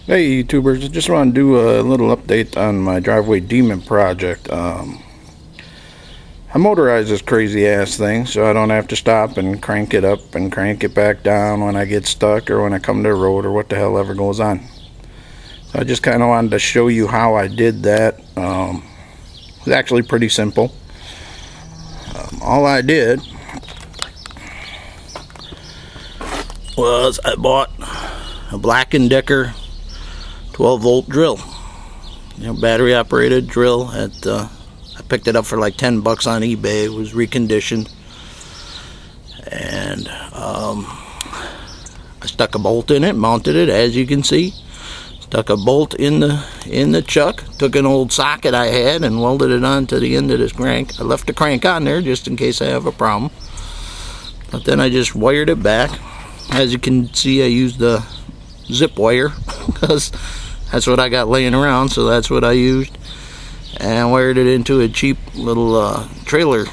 Hey YouTubers, I just want to do a little update on my driveway demon project. I motorized this crazy ass thing so I don't have to stop and crank it up and crank it back down when I get stuck or when I come to a road or what the hell ever goes on. So I just kind of wanted to show you how I did that. It was actually pretty simple. All I did was I bought a Black & Decker 12-volt drill, battery operated drill. I picked it up for like $10 on eBay. It was reconditioned, and I stuck a bolt in it, mounted it, as you can see. Stuck a bolt in the chuck, took an old socket I had and welded it onto the end of this crank. I left the crank on there just in case I have a problem, but then I just wired it back. As you can see, I used the zip wire because that's what I got laying around, so that's what I used, and wired it into a cheap little trailer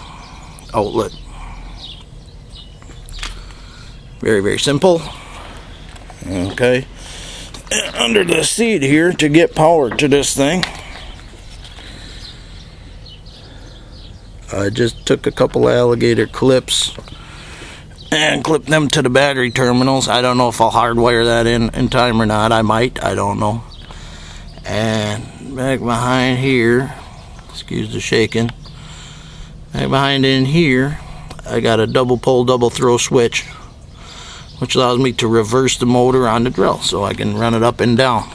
outlet. Very, very simple. Okay, and under the seat here, to get power to this thing, I just took a couple alligator clips and clip them to the battery terminals. I don't know if I'll hardwire that in time or not. I might, I don't know. And back behind here, excuse the shaking, back behind in here, I got a double pole, double throw switch, which allows me to reverse the motor on the drill so I can run it up and down.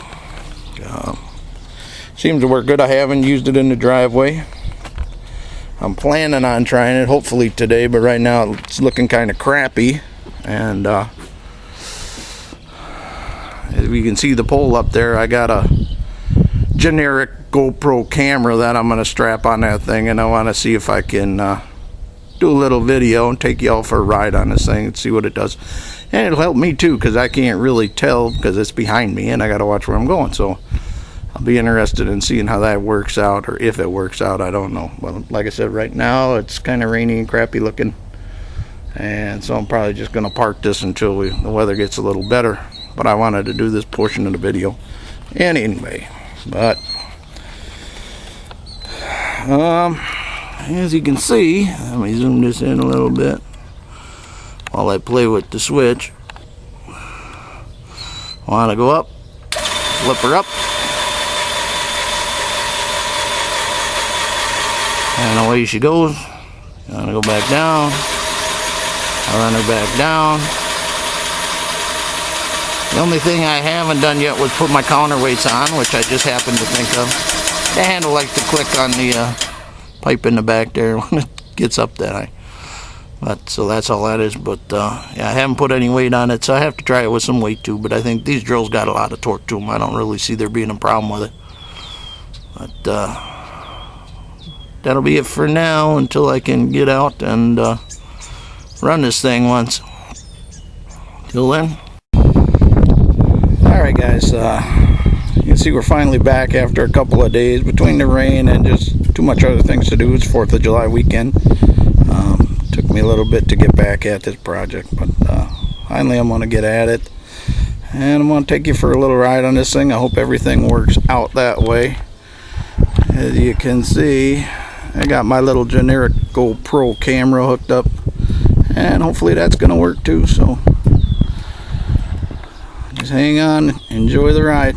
Seems to work good. I haven't used it in the driveway. I'm planning on trying it hopefully today, but right now it's looking kind of crappy. And as you can see the pole up there, I got a generic GoPro camera that I'm going to strap on that thing, and I want to see if I can do a little video and take y'all for a ride on this thing and see what it does. And it'll help me too, because I can't really tell because it's behind me and I got to watch where I'm going. So I'll be interested in seeing how that works out, or if it works out, I don't know. Well, like I said, right now it's kind of rainy and crappy looking, and so I'm probably just going to park this until the weather gets a little better. But I wanted to do this portion of the video anyway. But as you can see, let me zoom this in a little bit while I play with the switch. I want to go up, flip her up, and away she goes. I'm gonna go back down. I run her back down. The only thing I haven't done yet was put my counterweights on, which I just happened to think of. The handle likes to click on the pipe in the back there when it gets up that high. But so that's all that is. But yeah, I haven't put any weight on it, so I have to try it with some weight too. But I think these drills got a lot of torque to them. I don't really see there being a problem with it. But that'll be it for now until I can get out and run this thing once. Till then. Alright guys, you can see we're finally back after a couple of days between the rain and just too much other things to do. It's 4th of July weekend. Took me a little bit to get back at this project, but finally I'm going to get at it, and I'm going to take you for a little ride on this thing. I hope everything works out that way. As you can see, I got my little generic GoPro camera hooked up, and hopefully that's going to work too. So just hang on, enjoy the ride.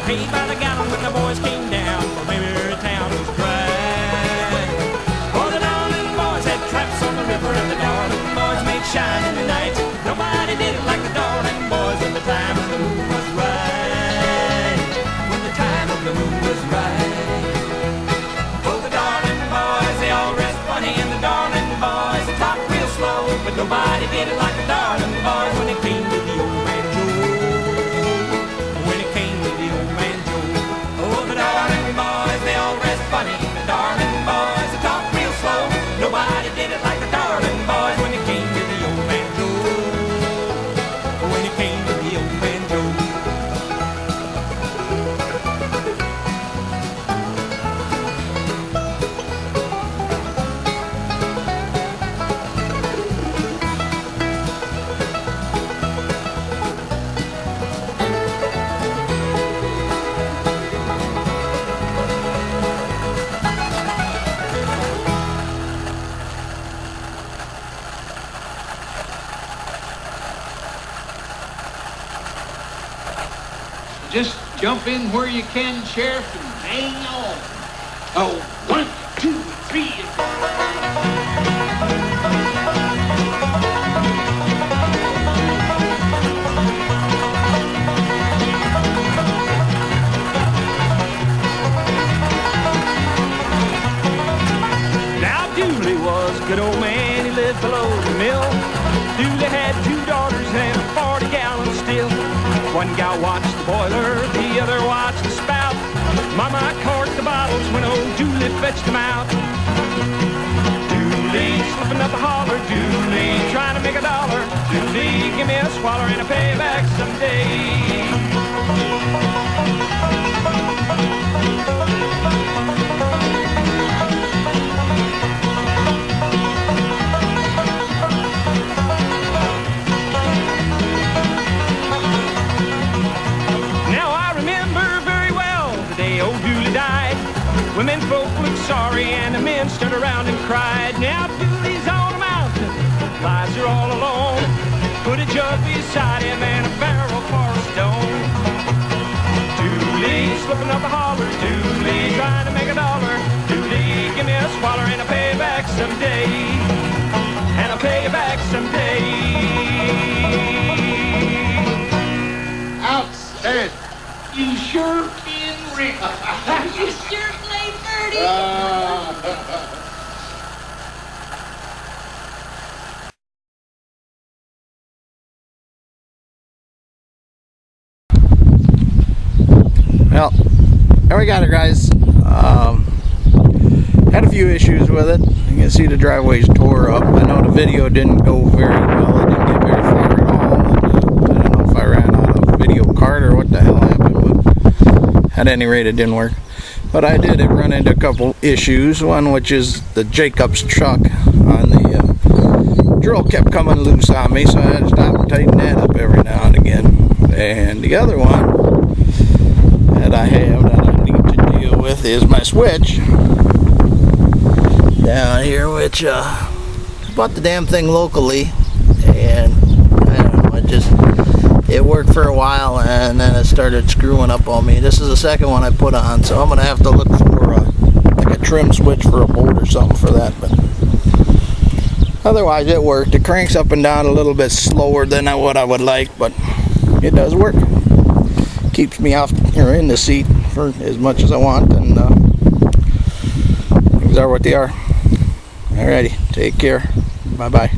paid by the gallon when the boys came down, for every town was dry. Oh, the Darling boys had traps on the river, and the Darling boys made shine in the night. Nobody did it like the Darling boys when the time of the moon was right. When the time of the moon was right. Oh, the Darling boys, they all rest funny, and the Darling boys, they talk real slow, but nobody did it like the Darling boys when it came to the old man Joe. When it came to the old man Joe. Oh, the Darling boys, they all rest funny, the Darling boys, they talk real slow. Nobody did it like the Darling boys when it came to the old man Joe. When it came to the old man Joe. Just jump in where you can, Sheriff, and hang on. Oh, 1, 2, 3. Now Dooley was a good old man, he lived below the mill. Dooley had 2 daughters and a 40-gallon still. One gal watched the boiler, the other watched the spout. Mama corked the bottles when old Dooley fetched them out. Dooley slipping up a holler, Dooley trying to make $1. Dooley, give me a swaller and a payback someday. Women folk looked sorry and the men stood around and cried. Now Dooley's on a mountain, lies are all alone. Put a jug beside him and a barrel for a stone. Dooley slipping up a holler, Dooley trying to make $1. Dooley, give me a swaller and a payback someday. And a payback someday. Outstanding. You sure can ring. You sure played birdie. Well, there we got it, guys. Had a few issues with it. You can see the driveway's tore up. I know the video didn't go very well. It didn't get very far at all. And, I don't know if I ran out of video card or what the hell happened, but at any rate, it didn't work. But I did run into a couple issues. One, which is the Jacobs chuck on the drill kept coming loose on me, so I had to stop and tighten that up every now and again. And the other one that I have that I need to deal with is my switch down here, which I bought the damn thing locally, and I don't know, it worked for a while and then it started screwing up on me. This is the second one I put on, so I'm gonna have to look for like a trim switch for a bolt or something for that, but otherwise it worked. It cranks up and down a little bit slower than what I would like, but it does work. Keeps me off or in the seat for as much as I want, and things are what they are. Alrighty, take care. Bye bye.